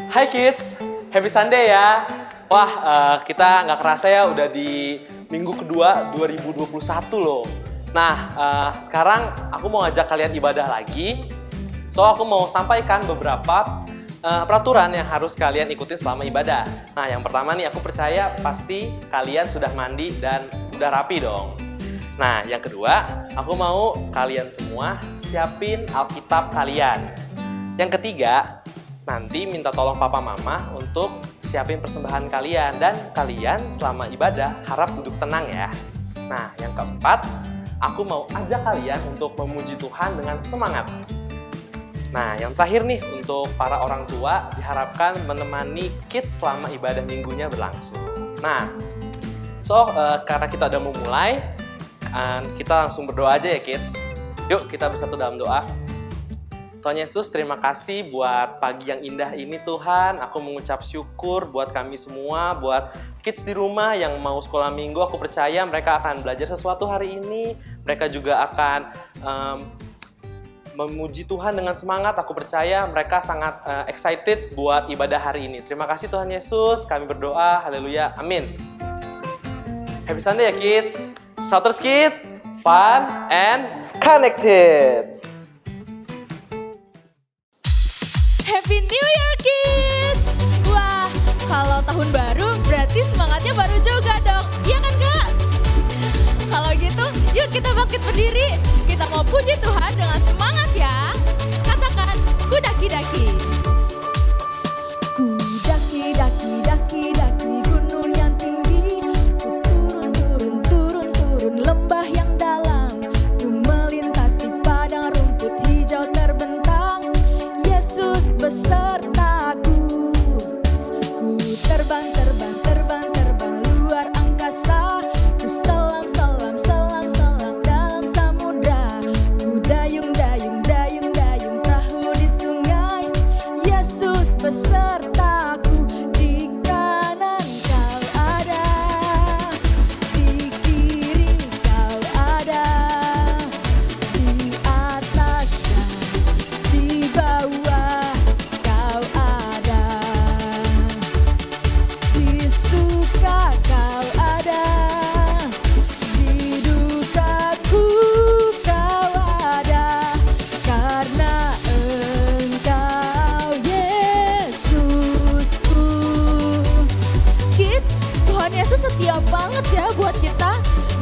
Hai kids, happy Sunday ya. Wah, kita nggak kerasa ya udah di minggu kedua 2021 loh. Nah, sekarang aku mau ngajak kalian ibadah lagi. So, aku mau sampaikan beberapa peraturan yang harus kalian ikutin selama ibadah. Nah, yang pertama nih, aku percaya pasti kalian sudah mandi dan udah rapi dong. Nah, yang kedua, aku mau kalian semua siapin Alkitab kalian. Yang ketiga, nanti minta tolong papa mama untuk siapin persembahan kalian. Dan kalian selama ibadah harap duduk tenang ya. Nah, yang keempat, aku mau ajak kalian untuk memuji Tuhan dengan semangat. Nah, yang terakhir nih, untuk para orang tua diharapkan menemani kids selama ibadah minggunya berlangsung. Nah, karena kita udah mau mulai, kita langsung berdoa aja ya kids. Yuk kita bersatu dalam doa. Tuhan Yesus, terima kasih buat pagi yang indah ini Tuhan. Aku mengucap syukur buat kami semua, buat kids di rumah yang mau sekolah minggu. Aku percaya mereka akan belajar sesuatu hari ini. Mereka juga akan memuji Tuhan dengan semangat. Aku percaya mereka sangat excited buat ibadah hari ini. Terima kasih Tuhan Yesus, kami berdoa, haleluya, amin. Happy Sunday ya kids. Shouters kids, fun and connected. Happy New Year kids. Wah, kalau tahun baru berarti semangatnya baru juga dong. Iya kan Kak? Kalau gitu, yuk kita bangkit berdiri. Kita mau puji Tuhan dengan semangat ya. Katakan, ku daki-daki. Ku daki-daki gunung yang tinggi. Ku turun lembah yang dalam. Ku melintasi padang rumput hijau terbentang. Yesus besertaku. Ku terbang luar angkasa. Ku selam dalam samudra. Ku dayung perahu di sungai. Yesus besertaku. Di kanan kau ada, di kiri kau ada, di atas dan di bawah kau ada, di suka kau ada, di dukaku kau ada, karena Engkau Yesusku. Kids, Tuhan Yesus setia banget ya buat kita.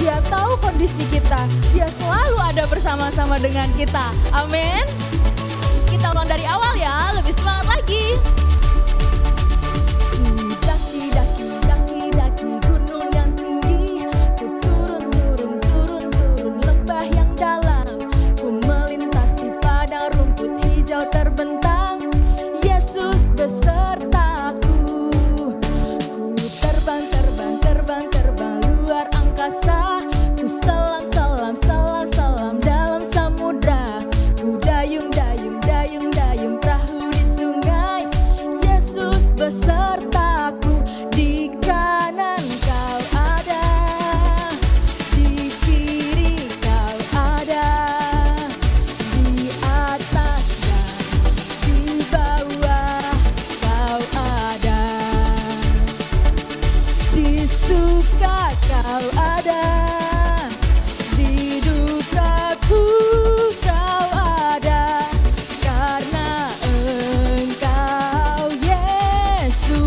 Dia tahu kondisi kita. Dia selalu ada bersama-sama dengan kita. Amin. Kita ulang dari awal ya, lebih semangat lagi. Daki gunung yang tinggi. Ku turun lembah yang dalam. Ku melintasi padang rumput hijau terbentang. Yesus besertaku. Ku terbang luar angkasa. Ku selam dalam samudra. Ku dayung perahu di sungai. Yesus besertaku. Di kanan kau ada, di kiri kau ada, di atas dan di bawah kau ada, di suka kau ada, di dukaku kau ada, karena Engkau Yesus.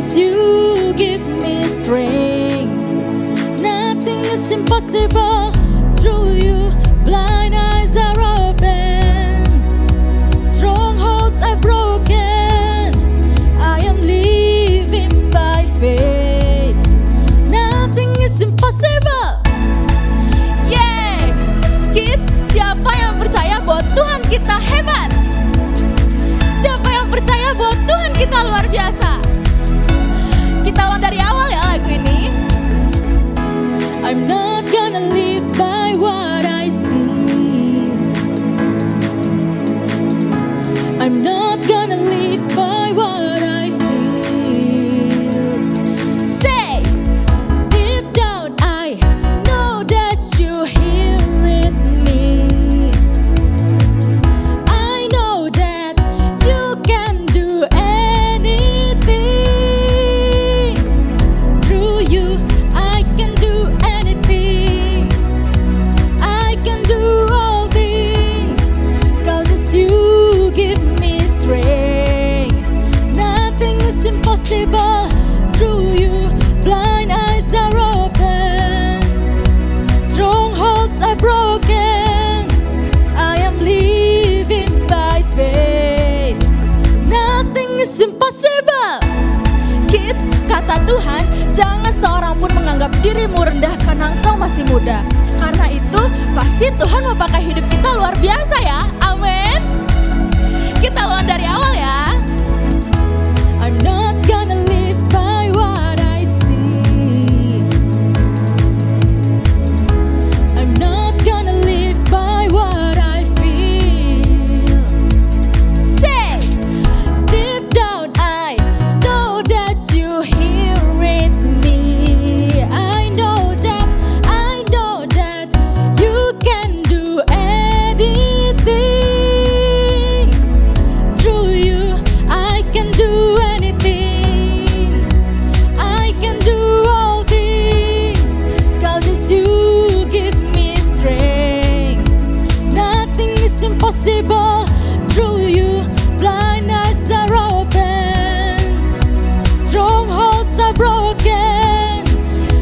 'Cause you give me strength. Nothing is impossible through you. Blind eyes are open, strongholds are broken. I am living by faith. Nothing is impossible. Yeay, kids, siapa yang percaya bahwa Tuhan kita hebat? Siapa yang percaya bahwa Tuhan kita luar biasa? Kita ulang dari awal ya lagu ini. I'm not gonna live by what I see. I'm not gonna live by what I feel. Say, deep down I know that you hear it me. I know that you can do anything. Through you I can do anything. I can do all things, 'cause it's you give me strength. Nothing is impossible through you. Blind eyes are open, strongholds are broken. I am living by faith. Nothing is impossible. Kids, kata Tuhan, jangan seorang pun menganggap dirimu rendah karena engkau masih muda. Karena itu, pasti Tuhan mau pakai hidup kita luar biasa ya. Amin. Kita ulang dari awal ya. I'm not gonna live by what I see. I'm not gonna live by what I feel. Say, deep down I know that you hear it me. I know that you can do anything. Through you I can do anything. I can do all things, 'cause it's you give me strength. Nothing is impossible through you. Blind eyes are open, strongholds are broken.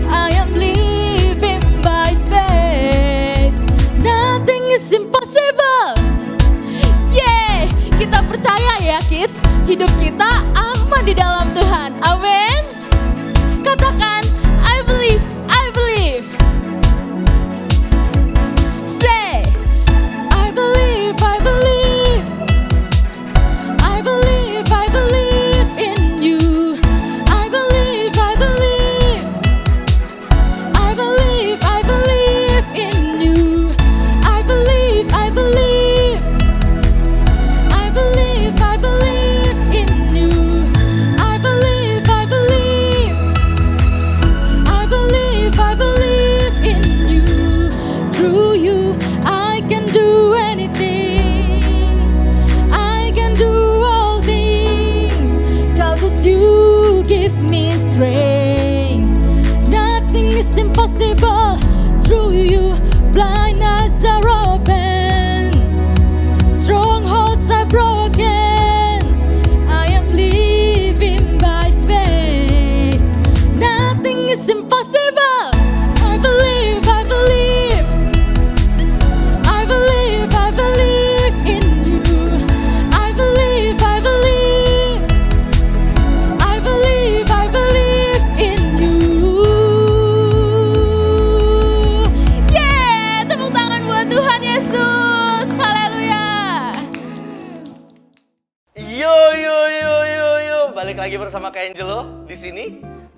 I am living by faith. Nothing is impossible. Yeay, kita percaya ya kids, hidup kita aman di dalam Tuhan. Amin. Katakan, I believe, I believe. Say, I believe, I believe. I believe, I believe in you. I believe, I believe. I believe, I believe in you. I believe, I believe. I believe, I believe in you. I believe, I believe. I believe, I believe in you. Through you I can do anything. I can do all things, 'cause it's you give me strength. Nothing is impossible through you. Blind eyes are open, strongholds are broken. I am living by faith. Nothing is impossible. I believe, I believe. I believe, I believe in you. I believe, I believe. I believe, I believe in you. Yeah, tepuk tangan buat Tuhan Yesus. Haleluya. Yo, balik lagi bersama Kak Angelo di sini.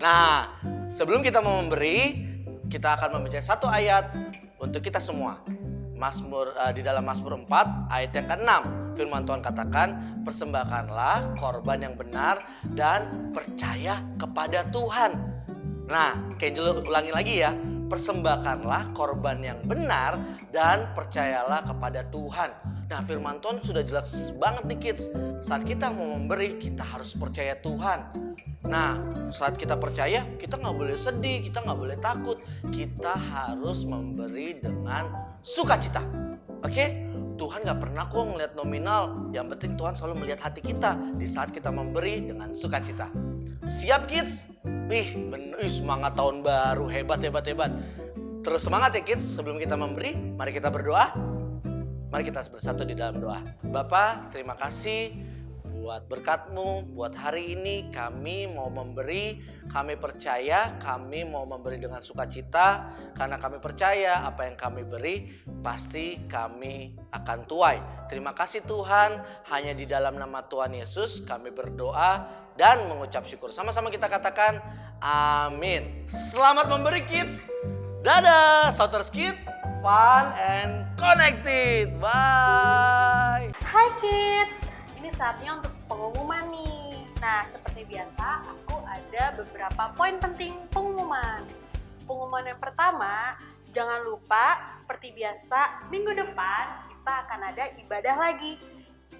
Nah, sebelum kita mau memberi, kita akan membaca satu ayat untuk kita semua. Di dalam Mazmur 4 ayat yang ke-6, firman Tuhan katakan, persembahkanlah korban yang benar dan percaya kepada Tuhan. Nah, Kak Angelo ulangi lagi ya. Persembahkanlah korban yang benar dan percayalah kepada Tuhan. Nah, firman Tuhan sudah jelas banget nih kids. Saat kita mau memberi, kita harus percaya Tuhan. Nah, saat kita percaya, kita nggak boleh sedih, kita nggak boleh takut. Kita harus memberi dengan sukacita. Oke? Tuhan gak pernah kok ngeliat nominal. Yang penting Tuhan selalu melihat hati kita di saat kita memberi dengan sukacita. Siap kids? Semangat tahun baru, hebat. Terus semangat ya kids. Sebelum kita memberi, mari kita berdoa. Mari kita bersatu di dalam doa. Bapa, terima kasih buat berkat-Mu, buat hari ini kami mau memberi, kami percaya kami mau memberi dengan sukacita, karena kami percaya apa yang kami beri pasti kami akan tuai. Terima kasih Tuhan, hanya di dalam nama Tuhan Yesus kami berdoa dan mengucap syukur. Sama-sama kita katakan amin. Selamat memberi kids. Dadah, Shouters Kids, fun and connected. Bye. Hai kids, ini saatnya untuk pengumuman nih. Nah, seperti biasa aku ada beberapa poin penting pengumuman. Pengumuman yang pertama, jangan lupa seperti biasa minggu depan kita akan ada ibadah lagi.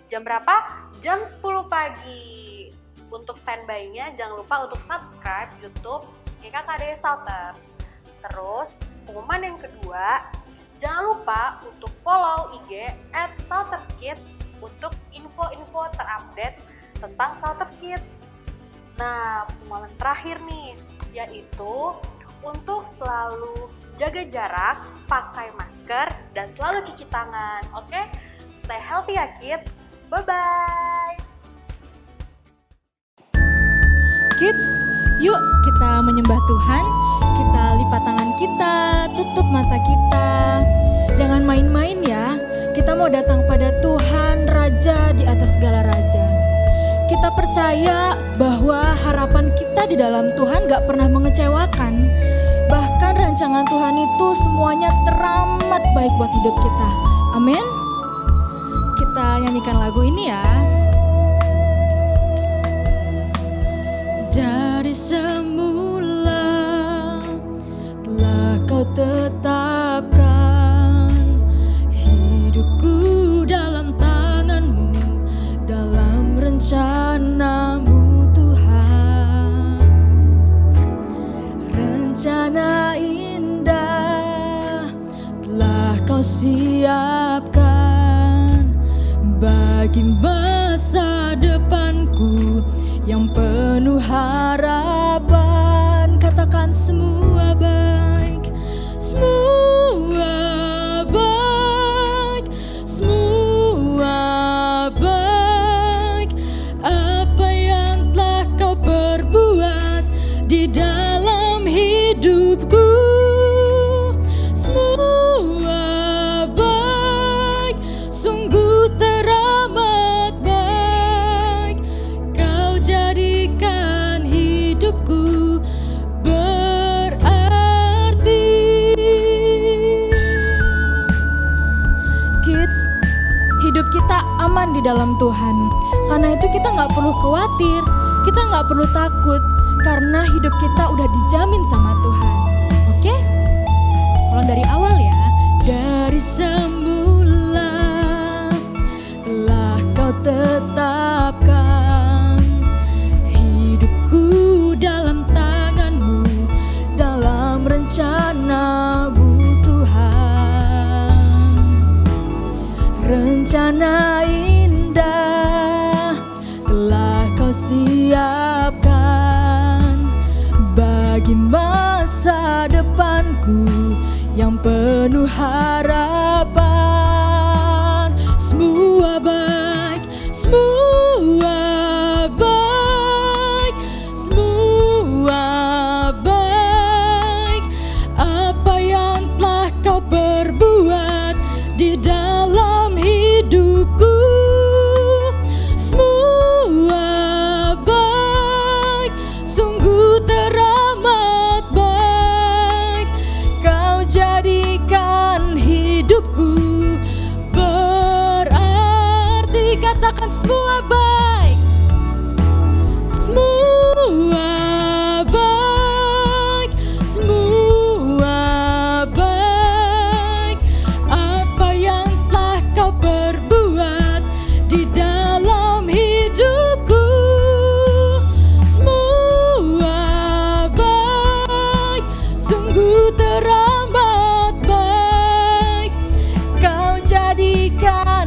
Jam berapa? Jam 10 pagi. Untuk standby-nya jangan lupa untuk subscribe YouTube GKKD Shouters. Terus pengumuman yang kedua, jangan lupa untuk follow IG @ShoutersKids untuk info-info terupdate tentang Shouters Kids. Nah, pengumuman terakhir nih, yaitu untuk selalu jaga jarak, pakai masker, dan selalu cuci tangan. Oke? Stay healthy ya kids. Bye-bye. Kids, yuk kita menyembah Tuhan. Kita lipat tangan kita, tutup mata kita. Jangan main-main ya. Kita mau datang pada Tuhan, Raja di atas segala raja. Kita percaya bahwa harapan kita di dalam Tuhan gak pernah mengecewakan. Bahkan rancangan Tuhan itu semuanya teramat baik buat hidup kita. Amin. Kita nyanyikan lagu ini ya. Dari semula telah Kau tetapkan hidupku dalam tangan-Mu, dalam rencana-Mu Tuhan. Rencana indah telah Kau siapkan bagi masa depanku yang penuh harapan. Katakan semua baik, semua baik, semua baik. Apa yang telah Kau perbuat di dalam hidupku, semua baik, sungguh teramat baik. Kau jadikan hidupku berarti. Kids, hidup kita aman di dalam Tuhan. Karena itu kita gak perlu khawatir, kita gak perlu takut, karena hidup kita udah dijamin sama Tuhan. Oke? Ulang dari awal ya. Dari semula telah Kau tetapkan hidupku dalam tangan-Mu, dalam rencana-Mu Tuhan. Rencana indah telah Kau siapkan bagi masa depanku yang penuh harapan. Semua baik, semua baik, semua baik. Apa yang telah Kau perbuat di dalam hidupku, semua baik, sungguh teramat baik. Kau jadikan hidupku berarti. Katakan semua baik, semua baik, semua baik. Apa yang telah Kau perbuat di dalam hidupku, semua baik, sungguh teramat baik. Kau jadikan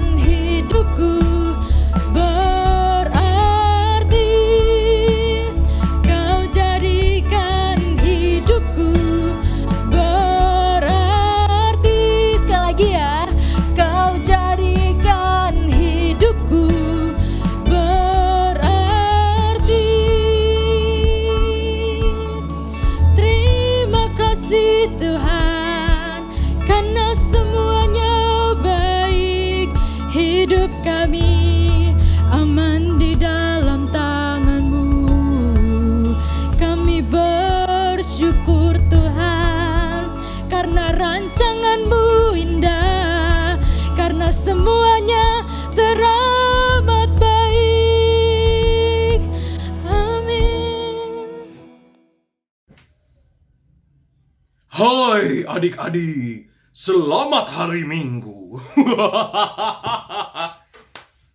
Hai adik-adik, selamat hari Minggu.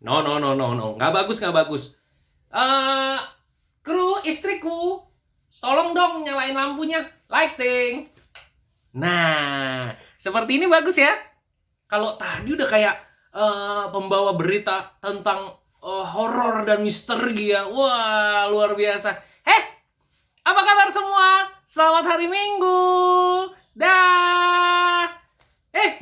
No, nggak bagus. Kru istriku, tolong dong nyalain lampunya, lighting. Nah, seperti ini bagus ya. Kalau tadi udah kayak pembawa berita tentang horor dan misteri ya. Wah, luar biasa. Apa kabar semua? Selamat hari Minggu. Dah.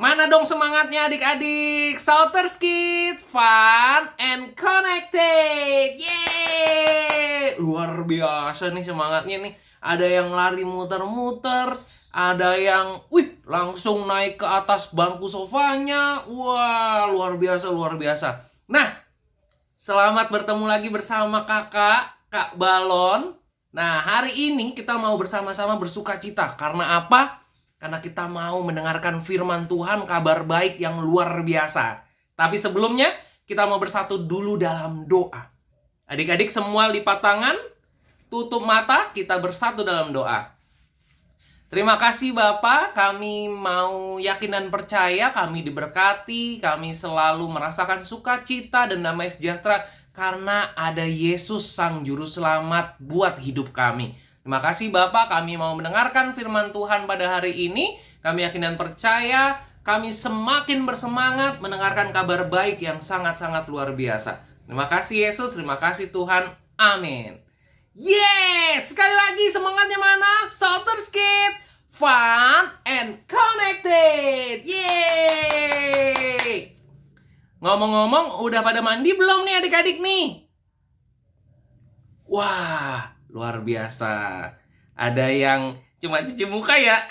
Mana dong semangatnya adik-adik? Shouters Kids, fun and connected. Yeay. Luar biasa nih semangatnya nih. Ada yang lari muter-muter, ada yang langsung naik ke atas bangku sofanya. Wah, luar biasa. Nah, selamat bertemu lagi bersama Kak Balon. Nah, hari ini kita mau bersama-sama bersukacita. Karena apa? Karena kita mau mendengarkan firman Tuhan, kabar baik yang luar biasa. Tapi sebelumnya, kita mau bersatu dulu dalam doa. Adik-adik semua lipat tangan, tutup mata, kita bersatu dalam doa. Terima kasih Bapak, kami mau yakin dan percaya, kami diberkati, kami selalu merasakan sukacita dan damai sejahtera karena ada Yesus Sang Juru Selamat buat hidup kami. Terima kasih Bapak, kami mau mendengarkan firman Tuhan pada hari ini. Kami yakin dan percaya, kami semakin bersemangat mendengarkan kabar baik yang sangat-sangat luar biasa. Terima kasih Yesus, terima kasih Tuhan. Amin. Yes! Sekali lagi semangatnya mana? Shouters Kids, fun and connected. Yeay! Ngomong-ngomong, udah pada mandi belum nih adik-adik nih? Wah, luar biasa. Ada yang cuma cuci muka ya?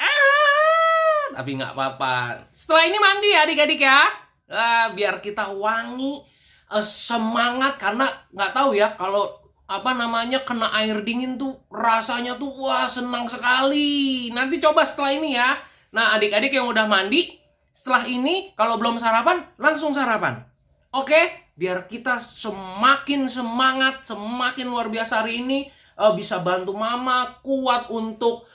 Tapi nggak apa-apa. Setelah ini mandi ya adik-adik ya. Biar kita wangi, semangat. Karena nggak tahu ya, kalau kena air dingin tuh rasanya tuh wah senang sekali. Nanti coba setelah ini ya. Nah, adik-adik yang udah mandi, setelah ini kalau belum sarapan, langsung sarapan. Oke? Biar kita semakin semangat, semakin luar biasa hari ini, bisa bantu mama, kuat untuk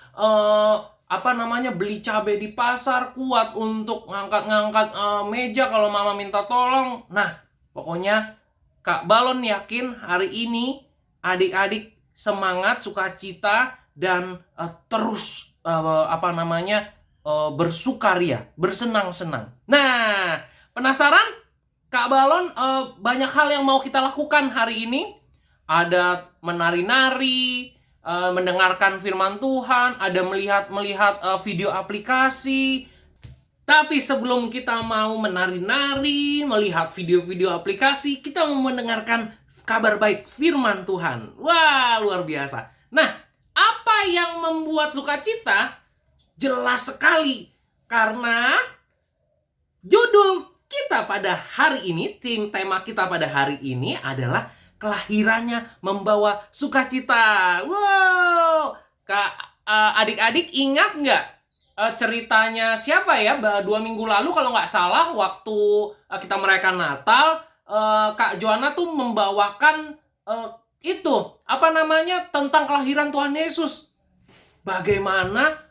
beli cabai di pasar, kuat untuk ngangkat-ngangkat meja kalau mama minta tolong. Nah, pokoknya Kak Balon yakin hari ini adik-adik semangat, sukacita, dan terus bersukaria, bersenang-senang. Nah, penasaran? Kak Balon banyak hal yang mau kita lakukan hari ini. Ada menari-nari, mendengarkan firman Tuhan, ada melihat video aplikasi. Tapi sebelum kita mau menari-nari, melihat video-video aplikasi, kita mau mendengarkan kabar baik firman Tuhan. Wah, luar biasa. Nah, apa yang membuat sukacita? Jelas sekali, karena judul kita pada hari ini, tema kita pada hari ini adalah kelahirannya membawa sukacita. Wow, adik-adik ingat nggak ceritanya siapa ya? 2 minggu lalu kalau nggak salah, waktu kita merayakan Natal, Kak Joanna tuh membawakan tentang kelahiran Tuhan Yesus. Bagaimana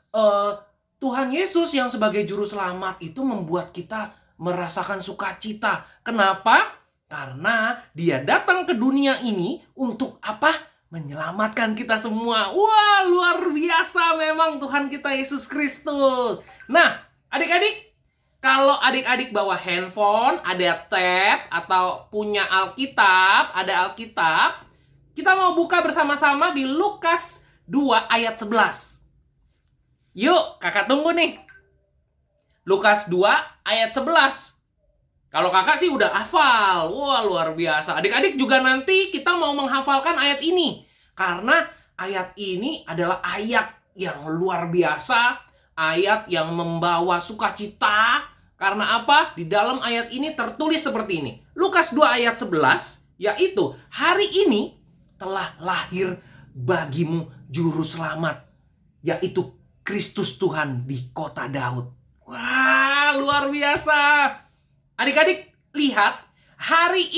Tuhan Yesus yang sebagai juru selamat itu membuat kita merasakan sukacita. Kenapa? Karena dia datang ke dunia ini untuk apa? Menyelamatkan kita semua. Wah, luar biasa memang Tuhan kita Yesus Kristus. Nah, adik-adik, kalau adik-adik bawa handphone, ada tab, atau punya Alkitab, ada Alkitab, kita mau buka bersama-sama di Lukas 2 ayat 11. Yuk, kakak tunggu nih. Lukas 2 ayat 11. Kalau kakak sih udah hafal. Wah, luar biasa. Adik-adik juga nanti kita mau menghafalkan ayat ini. Karena ayat ini adalah ayat yang luar biasa. Ayat yang membawa sukacita. Karena apa? Di dalam ayat ini tertulis seperti ini. Lukas 2 ayat 11, yaitu hari ini telah lahir bagimu juru selamat, yaitu Kristus Tuhan di kota Daud. Wah, luar biasa. Adik-adik, lihat, hari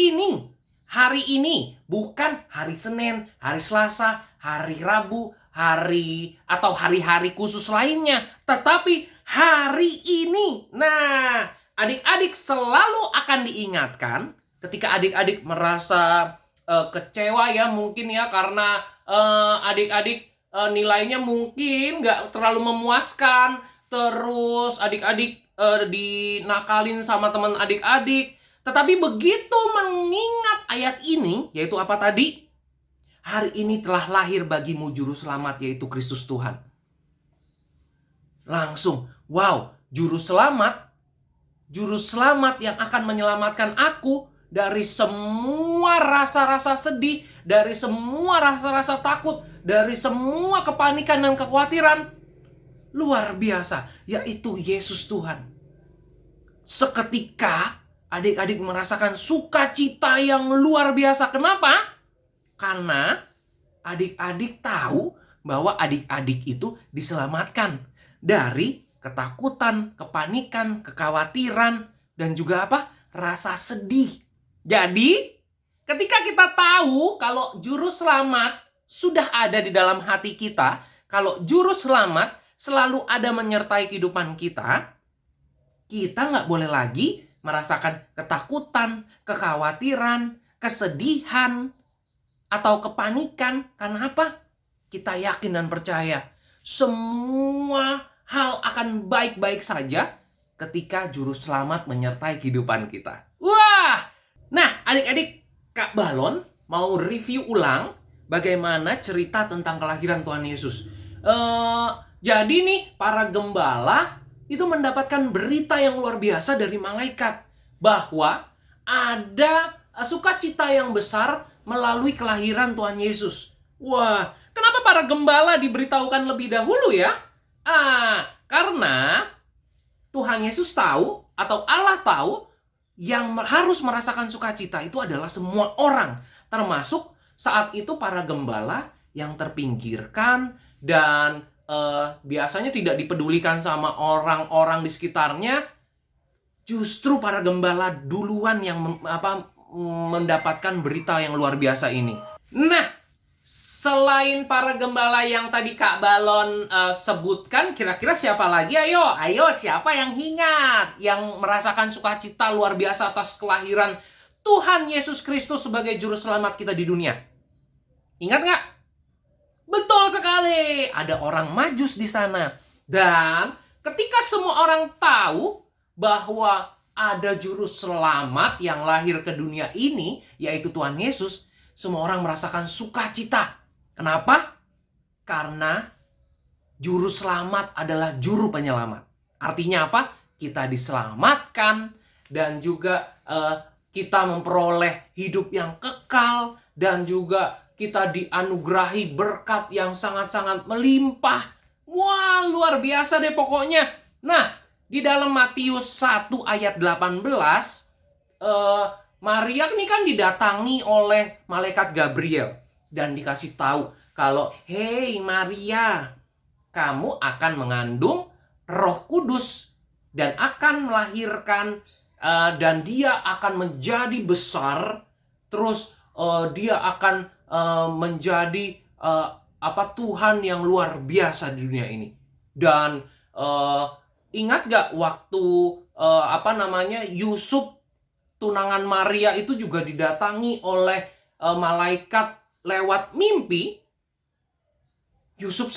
hari ini, bukan hari Senin, hari Selasa, hari Rabu, atau hari-hari khusus lainnya, tetapi hari ini. Nah, adik-adik selalu akan diingatkan ketika adik-adik merasa kecewa ya, mungkin ya, karena adik-adik nilainya mungkin nggak terlalu memuaskan, terus adik-adik dinakalin sama teman adik-adik. Tetapi begitu mengingat ayat ini, yaitu apa tadi? Hari ini telah lahir bagimu juru selamat, yaitu Kristus Tuhan. Langsung, wow, juru selamat yang akan menyelamatkan aku dari semua rasa-rasa sedih, dari semua rasa-rasa takut, dari semua kepanikan dan kekhawatiran. Luar biasa, yaitu Yesus Tuhan. Seketika adik-adik merasakan sukacita yang luar biasa. Kenapa? Karena adik-adik tahu bahwa adik-adik itu diselamatkan dari ketakutan, kepanikan, kekhawatiran, dan juga apa? Rasa sedih. Jadi, ketika kita tahu kalau juru selamat sudah ada di dalam hati kita, kalau juru selamat selalu ada menyertai kehidupan kita, kita nggak boleh lagi merasakan ketakutan, kekhawatiran, kesedihan, atau kepanikan. Karena apa? Kita yakin dan percaya semua hal akan baik-baik saja ketika juru selamat menyertai kehidupan kita. Wah! Nah, adik-adik, Kak Balon mau review ulang bagaimana cerita tentang kelahiran Tuhan Yesus. Jadi nih, para gembala itu mendapatkan berita yang luar biasa dari malaikat bahwa ada sukacita yang besar melalui kelahiran Tuhan Yesus. Wah, kenapa para gembala diberitahukan lebih dahulu ya? Karena Tuhan Yesus tahu, atau Allah tahu, yang harus merasakan sukacita itu adalah semua orang. Termasuk saat itu para gembala yang terpinggirkan dan biasanya tidak dipedulikan sama orang-orang di sekitarnya. Justru para gembala duluan yang mendapatkan berita yang luar biasa ini. Nah, selain para gembala yang tadi Kak Balon sebutkan, kira-kira siapa lagi? Ayo, siapa yang ingat? Yang merasakan sukacita luar biasa atas kelahiran Tuhan Yesus Kristus sebagai juru selamat kita di dunia? Ingat nggak? Betul sekali, ada orang Majus di sana. Dan ketika semua orang tahu bahwa ada juru selamat yang lahir ke dunia ini, yaitu Tuhan Yesus, semua orang merasakan sukacita. Kenapa? Karena juru selamat adalah juru penyelamat. Artinya apa? Kita diselamatkan dan juga kita memperoleh hidup yang kekal dan juga kita dianugerahi berkat yang sangat-sangat melimpah. Wah, luar biasa deh pokoknya. Nah, di dalam Matius 1 ayat 18, Maria ini kan didatangi oleh malaikat Gabriel dan dikasih tahu kalau, "Hei Maria, kamu akan mengandung Roh Kudus dan akan melahirkan dan dia akan menjadi besar, terus dia akan menjadi Tuhan yang luar biasa di dunia ini." Dan ingat gak waktu Yusuf tunangan Maria itu juga didatangi oleh malaikat lewat mimpi? Yusuf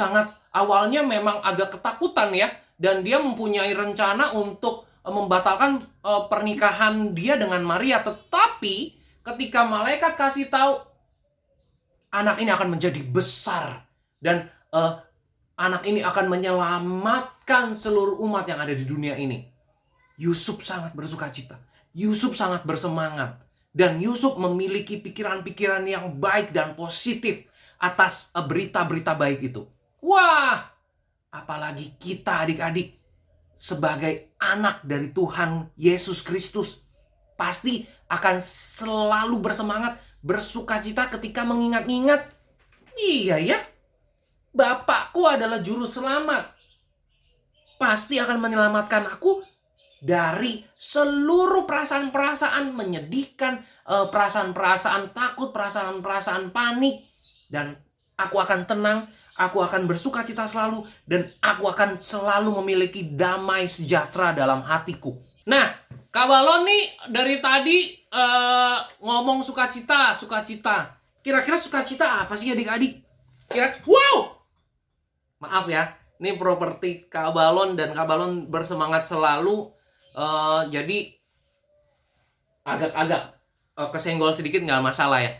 awalnya memang agak ketakutan ya, dan dia mempunyai rencana untuk membatalkan pernikahan dia dengan Maria. Tetapi ketika malaikat kasih tahu anak ini akan menjadi besar dan anak ini akan menyelamatkan seluruh umat yang ada di dunia ini, Yusuf sangat bersukacita. Yusuf sangat bersemangat. Dan Yusuf memiliki pikiran-pikiran yang baik dan positif atas berita-berita baik itu. Wah, apalagi kita adik-adik sebagai anak dari Tuhan Yesus Kristus pasti akan selalu bersemangat, bersukacita ketika mengingat-ingat, iya ya, Bapakku adalah juru selamat. Pasti akan menyelamatkan aku dari seluruh perasaan-perasaan menyedihkan, perasaan-perasaan takut, perasaan-perasaan panik. Dan aku akan tenang, aku akan bersuka cita selalu, dan aku akan selalu memiliki damai sejahtera dalam hatiku. Nah, Kak Balon nih dari tadi ngomong sukacita, sukacita. Kira-kira sukacita apa sih adik-adik? Wow! Maaf ya, ini properti Kak Balon dan Kak Balon bersemangat selalu. Jadi agak-agak kesenggol sedikit nggak masalah ya.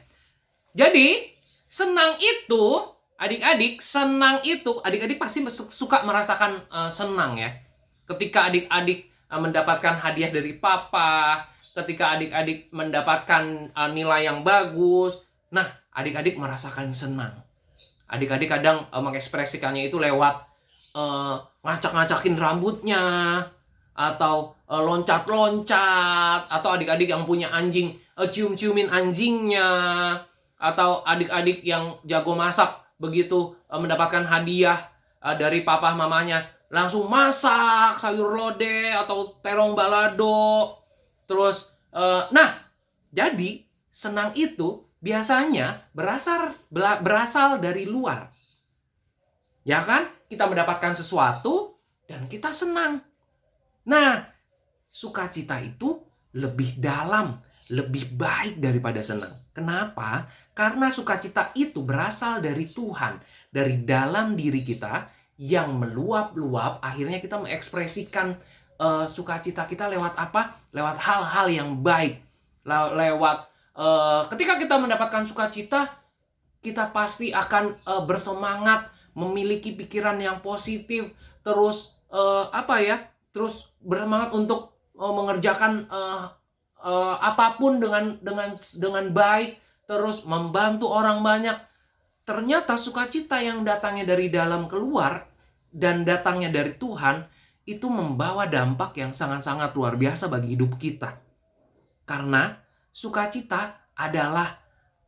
Jadi senang itu, adik-adik, senang itu, adik-adik pasti suka merasakan senang ya. Ketika adik-adik mendapatkan hadiah dari papa, ketika adik-adik mendapatkan nilai yang bagus, nah adik-adik merasakan senang. Adik-adik kadang mengekspresikannya itu lewat ngacak-ngacakin rambutnya, atau loncat-loncat, atau adik-adik yang punya anjing cium-ciumin anjingnya, atau adik-adik yang jago masak begitu mendapatkan hadiah dari papa mamanya langsung masak sayur lodeh atau terong balado. Terus nah, jadi senang itu biasanya berasal dari luar. Ya kan? Kita mendapatkan sesuatu dan kita senang. Nah, sukacita itu lebih dalam, lebih baik daripada senang. Kenapa? Karena sukacita itu berasal dari Tuhan, dari dalam diri kita yang meluap-luap. Akhirnya kita mengekspresikan sukacita kita lewat apa? Lewat hal-hal yang baik. Lewat ketika kita mendapatkan sukacita, kita pasti akan bersemangat, memiliki pikiran yang positif, terus terus bersemangat untuk mengerjakan apapun dengan baik, terus membantu orang banyak. Ternyata sukacita yang datangnya dari dalam keluar dan datangnya dari Tuhan itu membawa dampak yang sangat-sangat luar biasa bagi hidup kita. Karena sukacita adalah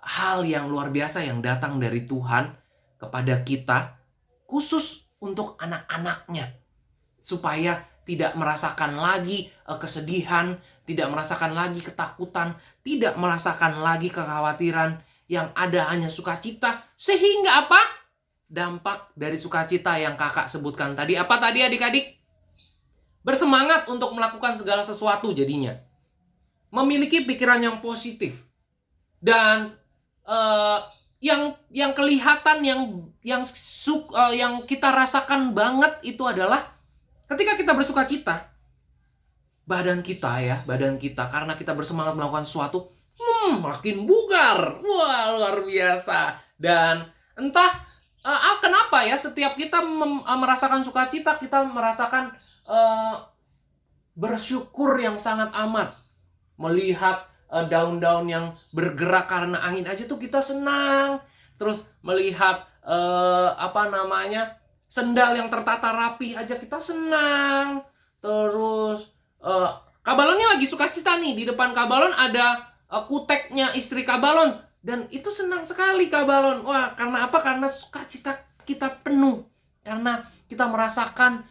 hal yang luar biasa yang datang dari Tuhan kepada kita, khusus untuk anak-anaknya, supaya tidak merasakan lagi kesedihan, tidak merasakan lagi ketakutan, tidak merasakan lagi kekhawatiran. Yang ada hanya sukacita. Sehingga apa? Dampak dari sukacita yang kakak sebutkan tadi. Apa tadi adik-adik? Bersemangat untuk melakukan segala sesuatu jadinya. Memiliki pikiran yang positif. Dan yang kelihatan, yang kita rasakan banget itu adalah ketika kita bersuka cita, badan kita, karena kita bersemangat melakukan sesuatu, makin bugar. Wah, luar biasa. Dan entah kenapa ya, setiap kita merasakan sukacita, kita merasakan bersyukur yang sangat amat. Melihat daun-daun yang bergerak karena angin aja tuh kita senang. Terus melihat sendal yang tertata rapi aja kita senang. Terus Kak Balonnya lagi sukacita nih. Di depan Kak Balon ada kuteknya istri Kak Balon. Dan itu senang sekali Kak Balon. Wah, karena apa? Karena sukacita kita penuh. Karena kita merasakan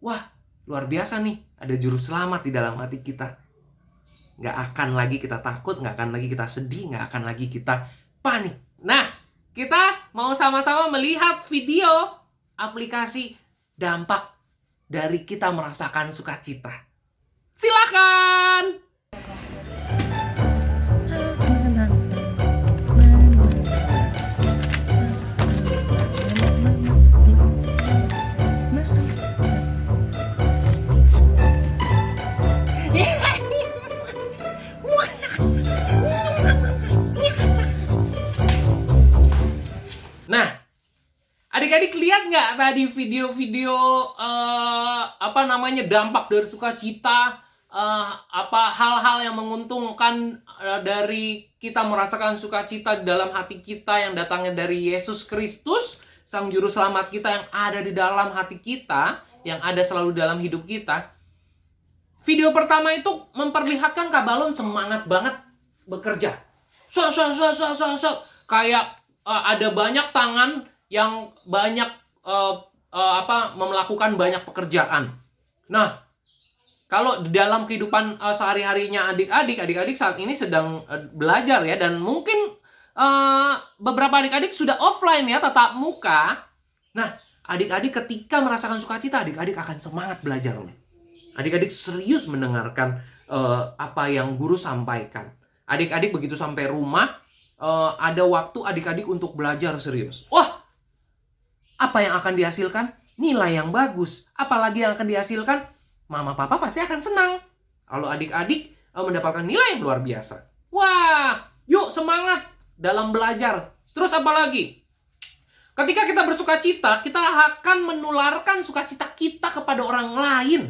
wah, luar biasa nih. Ada juru selamat di dalam hati kita. Nggak akan lagi kita takut, nggak akan lagi kita sedih, nggak akan lagi kita panik. Nah, kita mau sama-sama melihat video aplikasi dampak dari kita merasakan sukacita. Silakan! Nah, adik-adik lihat nggak tadi video-video dampak dari sukacita, hal-hal yang menguntungkan dari kita merasakan sukacita di dalam hati kita yang datangnya dari Yesus Kristus, Sang Juru Selamat kita yang ada di dalam hati kita, yang ada selalu dalam hidup kita. Video pertama itu memperlihatkan Kak Balon semangat banget bekerja. Kayak ada banyak tangan yang banyak melakukan banyak pekerjaan. Nah, kalau di dalam kehidupan sehari-harinya adik-adik saat ini sedang belajar ya, dan mungkin beberapa adik-adik sudah offline ya, tatap muka. Nah, adik-adik ketika merasakan sukacita, adik-adik akan semangat belajar. Adik-adik serius mendengarkan apa yang guru sampaikan. Adik-adik begitu sampai rumah, ada waktu adik-adik untuk belajar serius. Wah, apa yang akan dihasilkan? Nilai yang bagus. Apalagi yang akan dihasilkan? Mama papa pasti akan senang kalau adik-adik mendapatkan nilai yang luar biasa. Wah, yuk semangat dalam belajar. Terus apa lagi? Ketika kita bersukacita, kita akan menularkan sukacita kita kepada orang lain.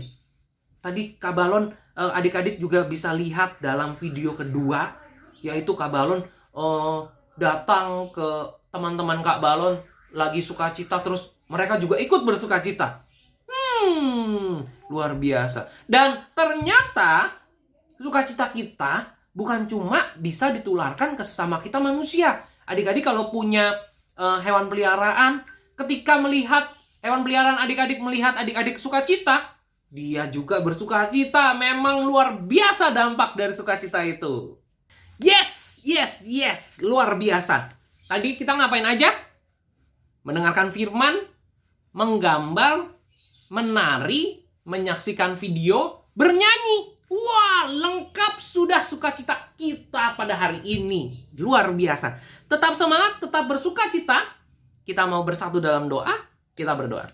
Tadi Kak Balon, adik-adik juga bisa lihat dalam video kedua, yaitu Kak Balon datang ke teman-teman Kak Balon lagi sukacita, terus mereka juga ikut bersukacita. Luar biasa. Dan ternyata sukacita kita bukan cuma bisa ditularkan ke sesama kita manusia. Adik-adik kalau punya hewan peliharaan, ketika melihat hewan peliharaan adik-adik melihat adik-adik sukacita, dia juga bersukacita. Memang luar biasa dampak dari sukacita itu. Yes, luar biasa. Tadi kita ngapain aja? Mendengarkan firman, menggambar, menari, menyaksikan video, bernyanyi. Wah, lengkap sudah sukacita kita pada hari ini. Luar biasa. Tetap semangat, tetap bersukacita. Kita mau bersatu dalam doa. Kita berdoa.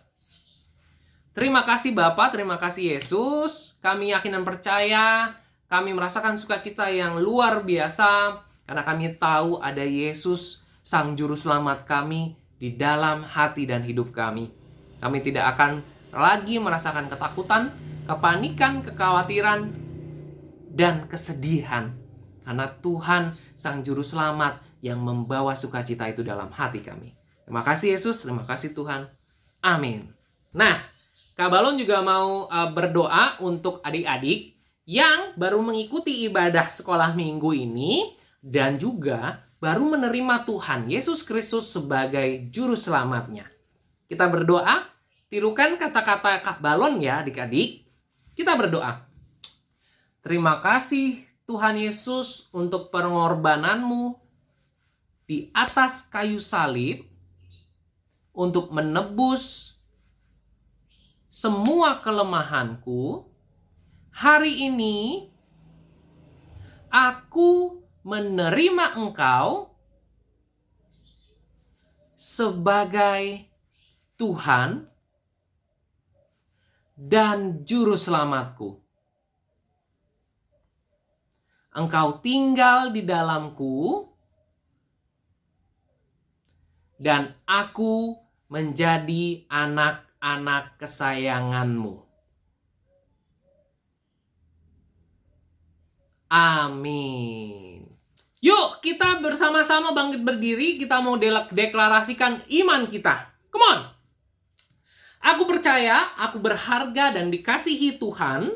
Terima kasih Bapa, terima kasih Yesus. Kami yakin dan percaya, kami merasakan sukacita yang luar biasa. Karena kami tahu ada Yesus, Sang Juru Selamat kami, di dalam hati dan hidup kami. Kami tidak akan lagi merasakan ketakutan, kepanikan, kekhawatiran, dan kesedihan. Karena Tuhan Sang Juru Selamat yang membawa sukacita itu dalam hati kami. Terima kasih Yesus, terima kasih Tuhan. Amin. Nah, Kak Balon juga mau berdoa untuk adik-adik yang baru mengikuti ibadah sekolah minggu ini dan juga baru menerima Tuhan Yesus Kristus sebagai Juru Selamatnya. Kita berdoa, tirukan kata-kata Kak Balon ya adik-adik. Kita berdoa. Terima kasih Tuhan Yesus untuk pengorbananmu di atas kayu salib untuk menebus semua kelemahanku. Hari ini aku menerima Engkau sebagai Tuhan dan Juru Selamatku. Engkau tinggal di dalamku dan aku menjadi anak-anak kesayanganmu. Amin. Yuk kita bersama-sama bangkit berdiri. Kita mau deklarasikan iman kita. Come on. Aku percaya, aku berharga dan dikasihi Tuhan.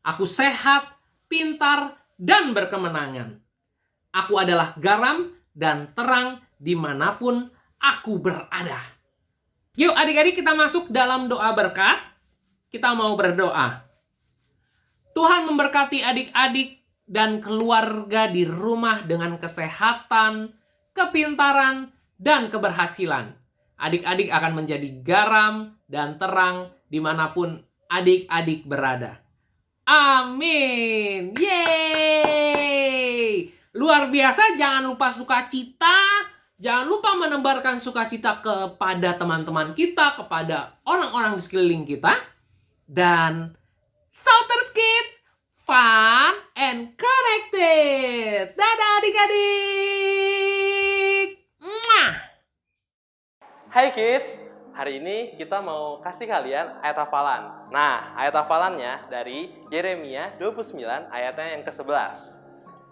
Aku sehat, pintar, dan berkemenangan. Aku adalah garam dan terang dimanapun aku berada. Yuk adik-adik kita masuk dalam doa berkat. Kita mau berdoa. Tuhan memberkati adik-adik dan keluarga di rumah dengan kesehatan, kepintaran, dan keberhasilan. Adik-adik akan menjadi garam dan terang dimanapun adik-adik berada. Amin. Yeay. Luar biasa, jangan lupa sukacita. Jangan lupa menebarkan sukacita kepada teman-teman kita, kepada orang-orang di sekeliling kita. Dan Salters Kids, fun and connected. Dadah adik-adik. Mwah. Hai kids, hari ini kita mau kasih kalian ayat hafalan. Nah, ayat hafalannya dari Yeremia 29 ayatnya yang ke-11.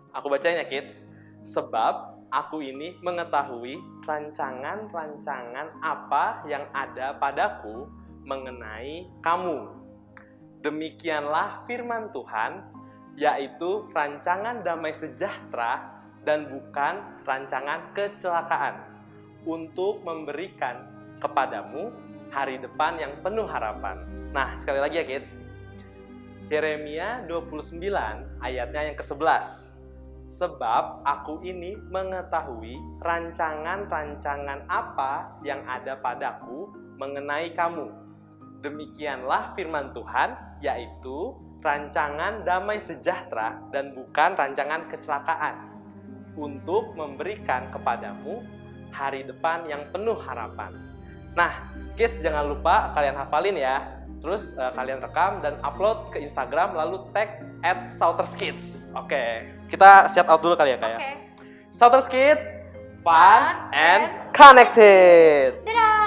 Aku bacain ya kids. Sebab aku ini mengetahui rancangan-rancangan apa yang ada padaku mengenai kamu. Demikianlah firman Tuhan, yaitu rancangan damai sejahtera dan bukan rancangan kecelakaan, untuk memberikan kepadamu hari depan yang penuh harapan. Nah, sekali lagi ya kids. Yeremia 29 ayatnya yang ke-11. Sebab aku ini mengetahui rancangan-rancangan apa yang ada padaku mengenai kamu. Demikianlah firman Tuhan, yaitu rancangan damai sejahtera dan bukan rancangan kecelakaan, untuk memberikan kepadamu hari depan yang penuh harapan. Nah, kids jangan lupa kalian hafalin ya. Terus kalian rekam dan upload ke Instagram lalu tag @SouterSkids. Oke, kita shout out dulu kali ya Kak ya. Oke. SouterSkids, fun and connected. Dadah!